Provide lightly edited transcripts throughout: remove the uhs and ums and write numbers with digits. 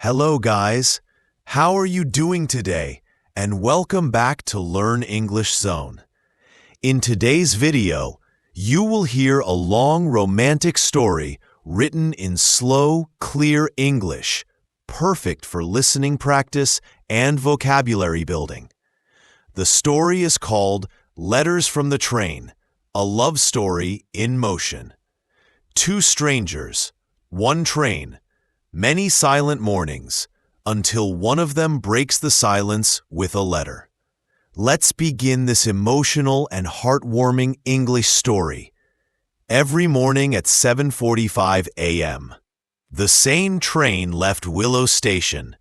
Hello guys, how are you doing today? And welcome back to Learn English Zone. In today's video, you will hear a long romantic story written in slow, clear English, perfect for listening practice and vocabulary building. The story is called Letters from the Train, a love story in motion. Two strangers, one train, many silent mornings, until one of them breaks the silence with a letter. Let's begin this emotional and heartwarming English story. Every morning at 7:45 a.m., the same train left Willow Station.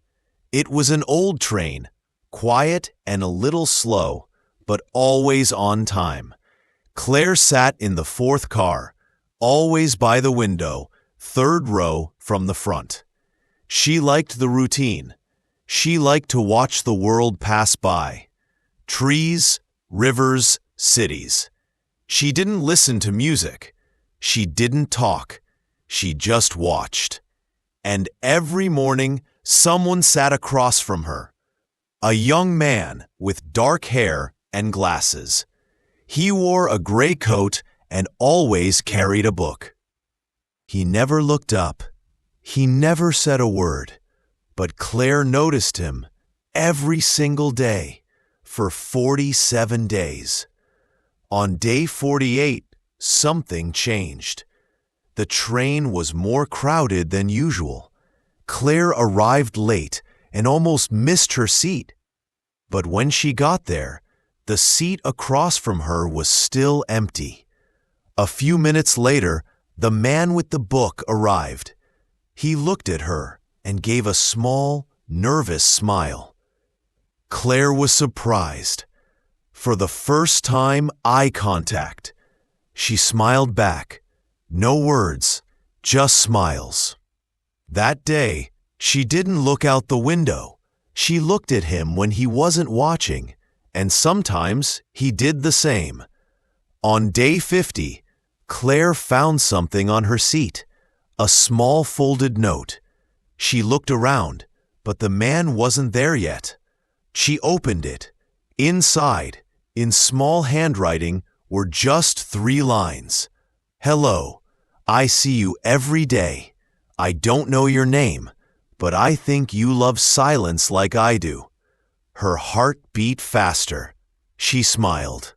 It was an old train, quiet and a little slow, but always on time. Claire sat in the fourth car, always by the window, third row from the front. She liked the routine. She liked to watch the world pass by. Trees, rivers, cities. She didn't listen to music. She didn't talk. She just watched. And every morning, someone sat across from her. A young man with dark hair and glasses. He wore a gray coat and always carried a book. He never looked up. He never said a word. But Claire noticed him every single day for 47 days. On day 48, something changed. The train was more crowded than usual. Claire arrived late and almost missed her seat. But when she got there, the seat across from her was still empty. A few minutes later, the man with the book arrived. He looked at her and gave a small, nervous smile. Claire was surprised. For the first time, eye contact. She smiled back. No words, just smiles. That day, she didn't look out the window. She looked at him when he wasn't watching, and sometimes he did the same. On day 50, Claire found something on her seat, a small folded note. She looked around, but the man wasn't there yet. She opened it. Inside, in small handwriting, were just 3 lines. Hello, I see you every day. I don't know your name, but I think you love silence like I do. Her heart beat faster. She smiled.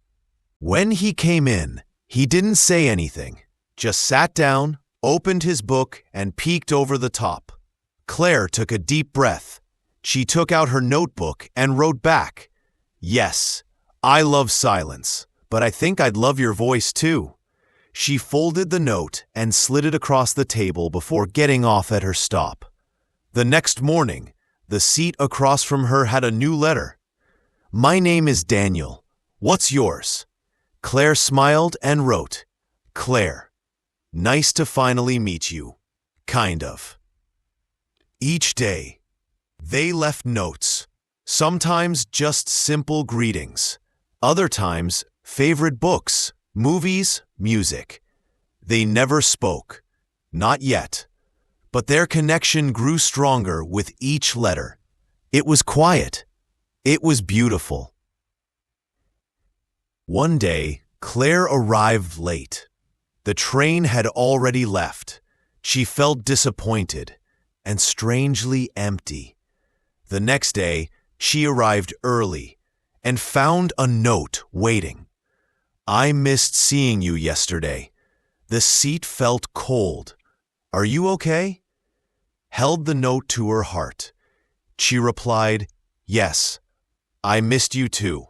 When he came in, he didn't say anything, just sat down, opened his book, and peeked over the top. Claire took a deep breath. She took out her notebook and wrote back, "Yes, I love silence, but I think I'd love your voice too." She folded the note and slid it across the table before getting off at her stop. The next morning, the seat across from her had a new letter. "My name is Daniel. What's yours?" Claire smiled and wrote, "Claire, nice to finally meet you. Kind of." Each day, they left notes, sometimes just simple greetings, other times favorite books, movies, music. They never spoke, not yet, but their connection grew stronger with each letter. It was quiet. It was beautiful. One day, Claire arrived late. The train had already left. She felt disappointed and strangely empty. The next day, she arrived early and found a note waiting. "I missed seeing you yesterday. The seat felt cold. Are you okay?" Held the note to her heart. She replied, "Yes, I missed you too."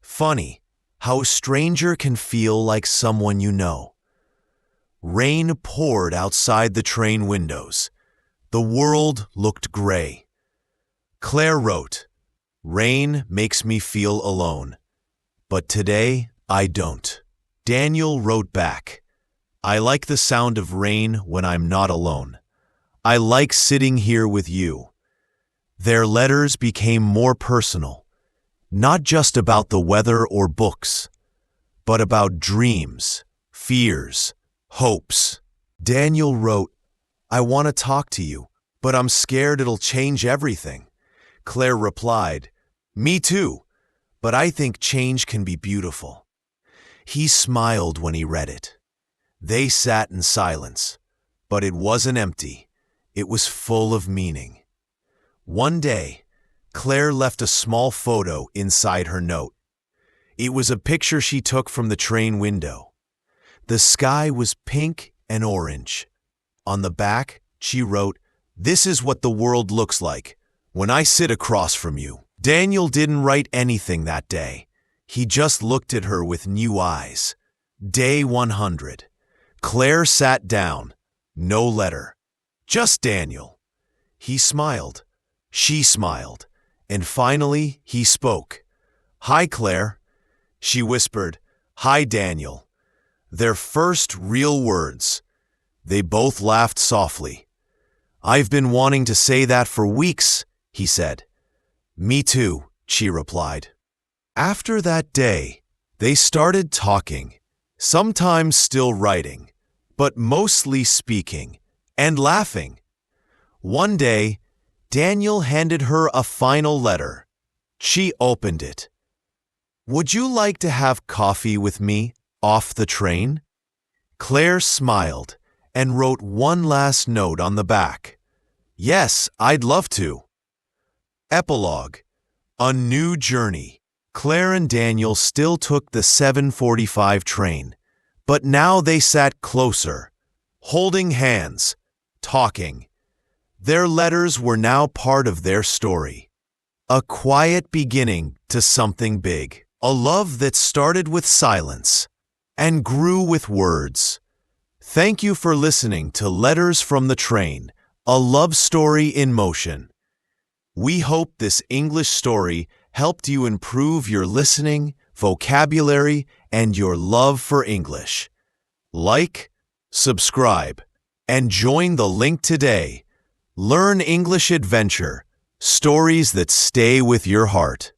Funny how a stranger can feel like someone you know. Rain poured outside the train windows. The world looked gray. Claire wrote, "Rain makes me feel alone, but today I don't." Daniel wrote back, "I like the sound of rain when I'm not alone. I like sitting here with you." Their letters became more personal, not just about the weather or books, but about dreams, fears, hopes. Daniel wrote, "I want to talk to you, But I'm scared it'll change everything. Claire replied, Me too, but I think change can be beautiful. He smiled when he read it. They sat in silence, but it wasn't empty. It was full of meaning. One day, Claire left a small photo inside her note. It was a picture she took from the train window. The sky was pink and orange. On the back, she wrote, This is what the world looks like when I sit across from you. Daniel didn't write anything that day. He just looked at her with new eyes. Day 100. Claire sat down. No letter. Just Daniel. He smiled. She smiled. And finally, he spoke. Hi, Claire. She whispered, Hi, Daniel. Their first real words. They both laughed softly. I've been wanting to say that for weeks, he said. Me too, she replied. After that day, they started talking, sometimes still writing, but mostly speaking and laughing. One day, Daniel handed her a final letter. She opened it. Would you like to have coffee with me off the train? Claire smiled and wrote one last note on the back. Yes, I'd love to. Epilogue. A new journey. Claire and Daniel still took the 7:45 train, but now they sat closer, holding hands, talking. Their letters were now part of their story. A quiet beginning to something big. A love that started with silence and grew with words. Thank you for listening to Letters from the Train, a love story in motion. We hope this English story helped you improve your listening, vocabulary, and your love for English. Like, subscribe, and join the link today. Learn English Adventure, stories that stay with your heart.